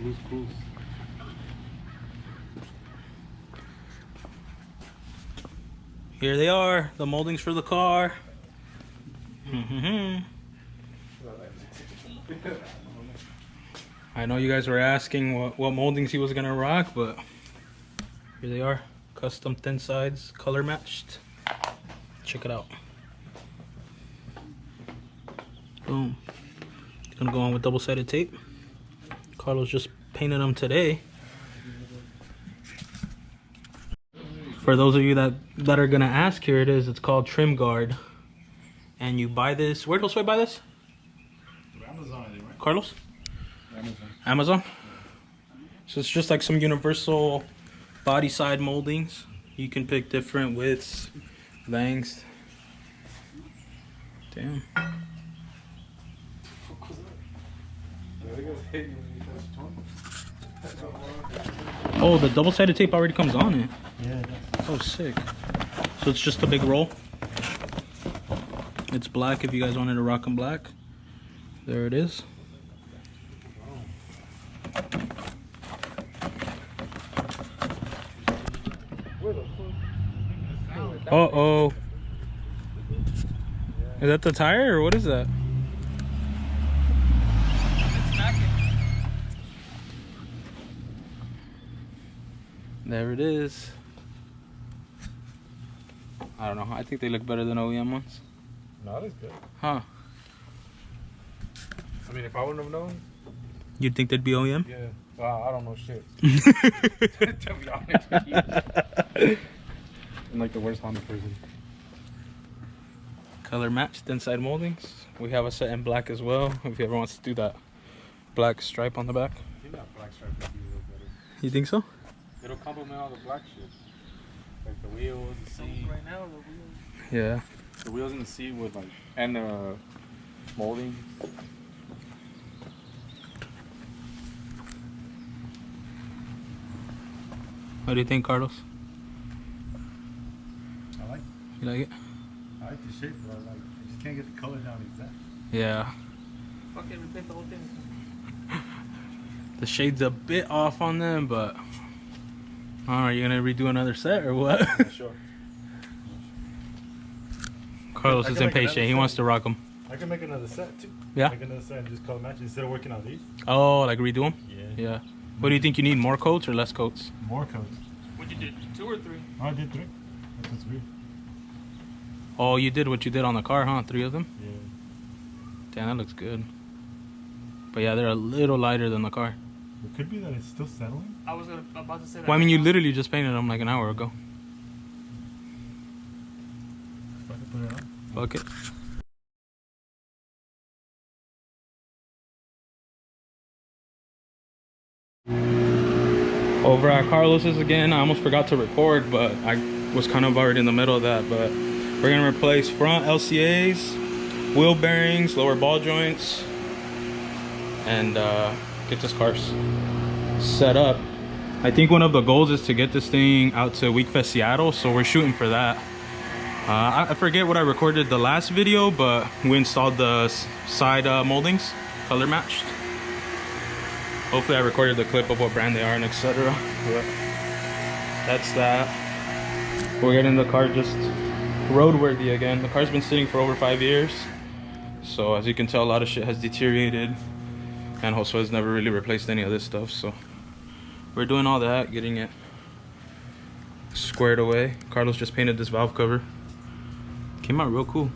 Loose screws. Here they are, the moldings for the car. I know you guys were asking what moldings he was gonna rock, but here they are. Custom thin sides, color matched. Check it out. Boom. It's gonna go on with double-sided tape. Carlos just painted them today. For those of you that are gonna ask, here it is. It's called Trim Guard, and you buy this. Where else do I buy this? Amazon, right? Carlos? Amazon. Amazon. So it's just like some universal body side moldings. You can pick different widths, lengths. Damn. Oh, the double-sided tape already comes on it. Yeah. Oh, sick. So it's just a big roll. It's black if you guys wanted to rock them black. There it is. Uh-oh. Is that the tire or what is that? There it is. I don't know. I think they look better than OEM ones. No, that's good. Huh. I mean, if I wouldn't have known. You'd think they'd be OEM? Yeah. Well, I don't know shit. To be honest with you. I'm like the worst Honda person. Color matched inside moldings. We have a set in black as well. If you ever wants to do that black stripe on the back. I think that black stripe would be a little better. You think so? It'll complement all the black shit. Like the wheels, the seat. Right now, the wheels. Yeah. The wheels in the seat with like, and the molding. What do you think, Carlos? I like You like it? I like the shape, but I just can't get the color down exact. Yeah. Fucking repaint the whole thing. The shade's a bit off on them, but are you gonna redo another set or what? Yeah, sure. Carlos I is can make impatient. another He set. wants to rock them. I can make another set too. Yeah? Make another set and just color match instead of working on these. Oh, like redo them? Yeah. Yeah. What do you think you need? More coats or less coats? More coats. What you did? 2 or 3? Oh, I did 3. That's 3. Oh, you did what you did on the car, huh? 3 of them? Yeah. Damn, that looks good. But yeah, they're a little lighter than the car. It could be that it's still settling. I was about to say that. Well, I mean, you literally just painted them like an hour ago. So I can put it on. Fuck it. Over at Carlos's again, I almost forgot to record, but I was kind of already in the middle of that. But we're gonna replace front LCAs, wheel bearings, lower ball joints, and get this car set up. I think one of the goals is to get this thing out to Week Fest Seattle, so we're shooting for that. I forget what I recorded the last video, but we installed the side moldings, color matched. Hopefully I recorded the clip of what brand they are and etc. But that's that. We're getting the car just roadworthy again. The car's been sitting for over 5 years. So as you can tell, a lot of shit has deteriorated. And Josue's never really replaced any of this stuff. So we're doing all that, getting it squared away. Carlos just painted this valve cover. Came out real cool.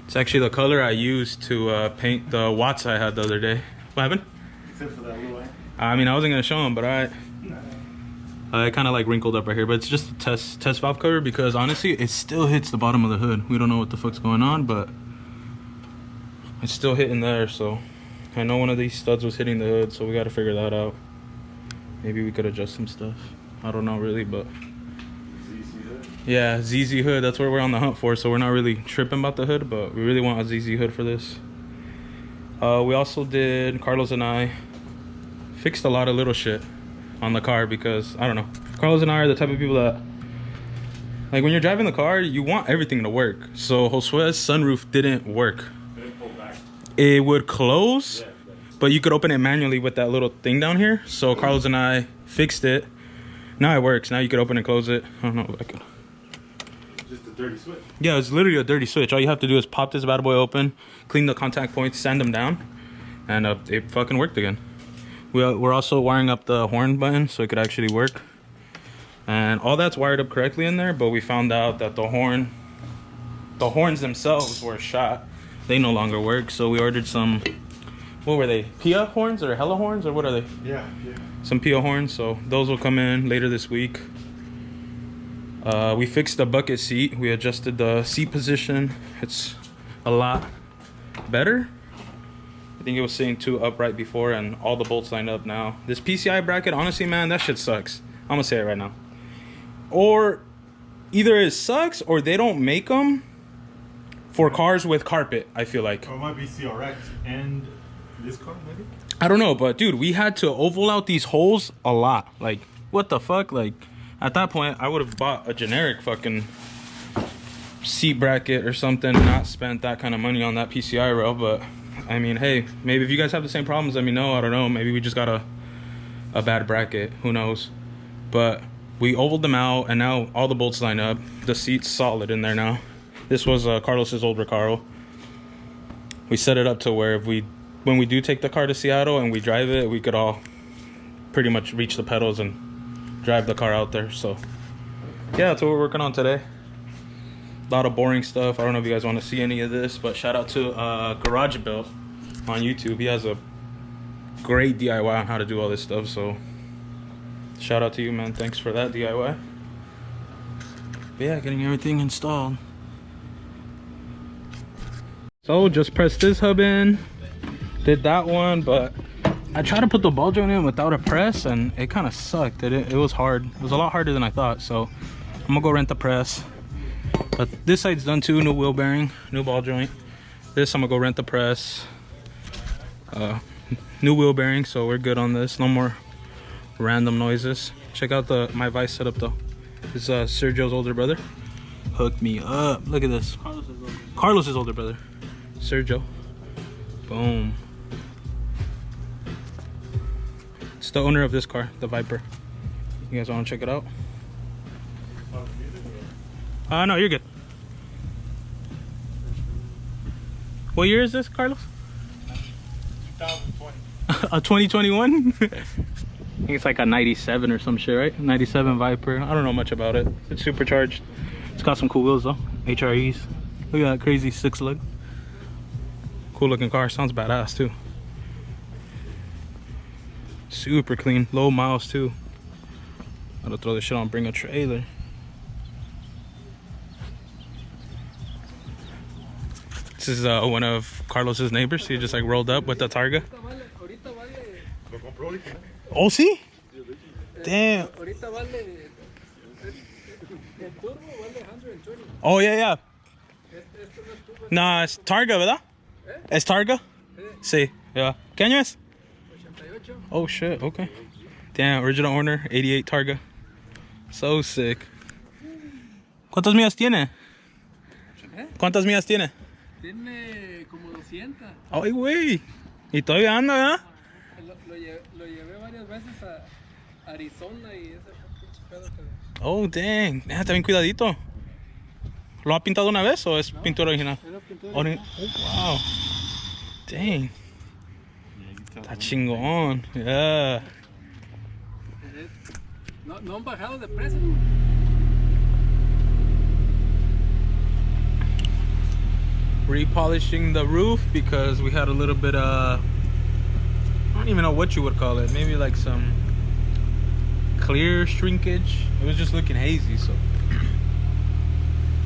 It's actually the color I used to paint the Watts I had the other day. What happened? Except for that little line. I mean, I wasn't gonna show them, but it kind of like wrinkled up right here. But it's just a test valve cover because honestly, it still hits the bottom of the hood. We don't know what the fuck's going on, but it's still hitting there. So I know one of these studs was hitting the hood, so we got to figure that out. Maybe we could adjust some stuff. I don't know really, but ZZ hood. yeah, ZZ hood. That's what we're on the hunt for. So we're not really tripping about the hood, but we really want a ZZ hood for this. We also did, Carlos and I fixed a lot of little shit on the car because, I don't know, Carlos and I are the type of people that, like when you're driving the car, you want everything to work. So Josue's sunroof didn't work. Didn't pull back. It would close, Yeah, but you could open it manually with that little thing down here. So Carlos and I fixed it. Now it works. Now you could open and close it. I don't know if I can. Just a dirty switch. Yeah, it's literally a dirty switch. All you have to do is pop this bad boy open, clean the contact points, sand them down, and it fucking worked again. We're also wiring up the horn button so it could actually work. And all that's wired up correctly in there, but we found out that the horns themselves were shot. They no longer work, so we ordered some, what were they? Pia horns or Hella horns, or what are they? Yeah. Some Pia horns, so those will come in later this week. We fixed the bucket seat. We adjusted the seat position. It's a lot better. I think it was sitting too upright before, and all the bolts lined up now. This PCI bracket, honestly, man, that shit sucks. I'm gonna say it right now. Or either it sucks or they don't make them for cars with carpet, I feel like. Or it might be CRX and this car, maybe? I don't know, but dude, we had to oval out these holes a lot. Like, what the fuck? Like, at that point, I would have bought a generic fucking seat bracket or something, not spent that kind of money on that PCI rail. But I mean, hey, maybe if you guys have the same problems, let me know. I don't know. Maybe we just got a bad bracket. Who knows? But we ovaled them out, and now all the bolts line up. The seat's solid in there now. This was Carlos's old Recaro. We set it up to where when we do take the car to Seattle and we drive it, we could all pretty much reach the pedals and drive the car out there. So yeah, that's what we're working on today. A lot of boring stuff. I don't know if you guys want to see any of this, but shout out to Garage Built on YouTube. He has a great DIY on how to do all this stuff, so shout out to you, man. Thanks for that DIY. But yeah, getting everything installed. So just pressed this hub in, did that one, but I tried to put the ball joint in without a press, and it kind of sucked. It was hard. It was a lot harder than I thought, so I'm gonna go rent the press. But this side's done too. New wheel bearing, new ball joint. This I'm gonna go rent the press. New wheel bearing, so we're good on this. No more random noises. Check out my Vice setup though. This is Sergio's older brother. Hooked me up. Look at this. Carlos's older brother. Sergio. Boom. It's the owner of this car, the Viper. You guys want to check it out? No, you're good. What year is this, Carlos? 2020. A 2021? I think it's like a 97 or some shit, right? 97 Viper. I don't know much about it. It's supercharged. It's got some cool wheels though. HREs. Look at that crazy 6-lug. Cool looking car. Sounds badass too. Super clean. Low miles too. I'll throw this shit on, bring a trailer. This is one of Carlos's neighbors. He just like rolled up with the Targa. Oh, see? Damn. Oh, yeah. Nah, es Targa, ¿verdad? ¿Es Targa? Sí, yeah. ¿Qué año es? Oh, shit, okay. Damn, original owner, 88 Targa. So sick. ¿Cuántas millas tiene? ¿Cuántas millas tiene? Tiene como 200. Ay, güey. Y todavía anda, ¿verdad? Lo llevé varias veces a Arizona y ese pinche pedo que... Oh, dang. Está bien cuidadito. ¿Lo ha pintado una vez o es pintura original? Oh, wow. Dang. Está chingón. Yeah. No han bajado de precio. Repolishing the roof because we had a little bit of, I don't even know what you would call it, maybe like some clear shrinkage. It was just looking hazy, so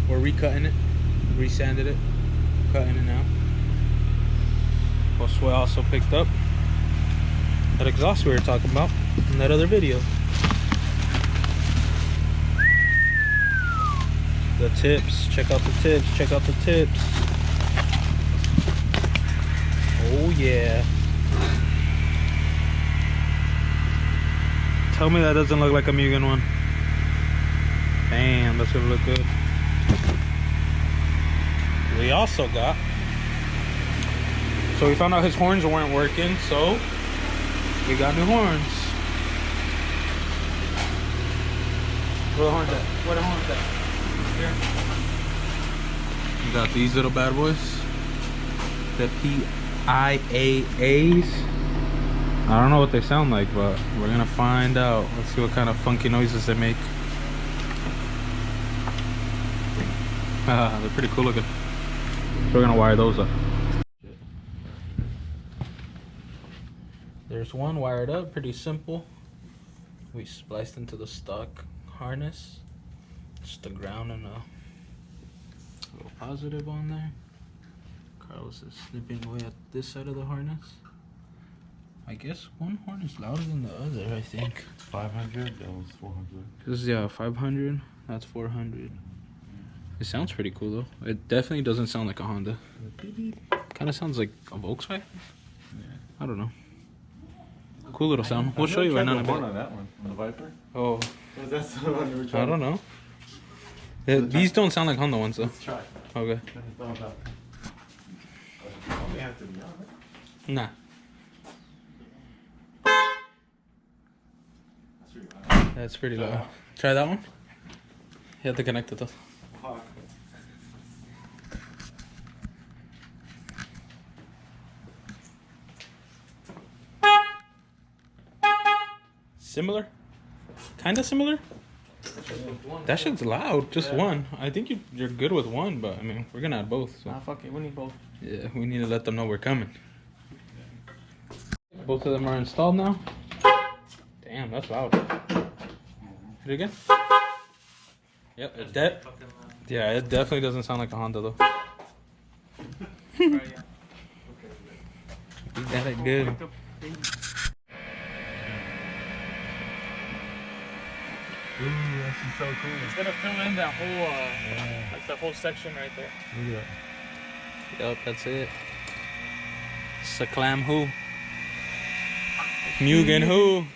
we're recutting it, resanded it, cutting it now. Josue also picked up that exhaust we were talking about in that other video. The tips, check out the tips, check out the tips. Oh yeah. Tell me that doesn't look like a Mugen one. Damn, that's gonna look good. We also got So we found out his horns weren't working, so we got new horns. Where the horns at? Where the horns at? Here. We got these little bad boys. The PIAAs. I don't know what they sound like, but we're gonna find out. Let's see what kind of funky noises they make. They're pretty cool looking. So we're gonna wire those up. There's one wired up, pretty simple. We spliced into the stock harness. Just the ground and a little positive on there. Carlos is snipping away at this side of the harness. I guess one horn is louder than the other, I think. 500, that was 400. This is, yeah, 500. That's 400. It sounds pretty cool though. It definitely doesn't sound like a Honda. Kind of sounds like a Volkswagen. Yeah. I don't know. Cool little sound. We'll show you right now in a bit. On that one, on the Viper. Oh, That's the one we were trying. I don't know. These don't sound like Honda ones though. Let's try. Okay. Probably have to be on it. Nah. That's pretty loud. Try that one. You have to connect it though. Similar? Kinda similar? That shit's loud. Just one. I think you're good with one, but I mean, we're gonna add both. So. Fuck it, we need both. Yeah, we need to let them know we're coming. Both of them are installed now. Damn, that's loud. Hit it again. Yep, yeah, it definitely doesn't sound like a Honda though. You got it good. Ooh, that's so cool. It's gonna fill in that whole, like the whole section right there. Look at that. Yep, that's it. Saklam who? Mugen who?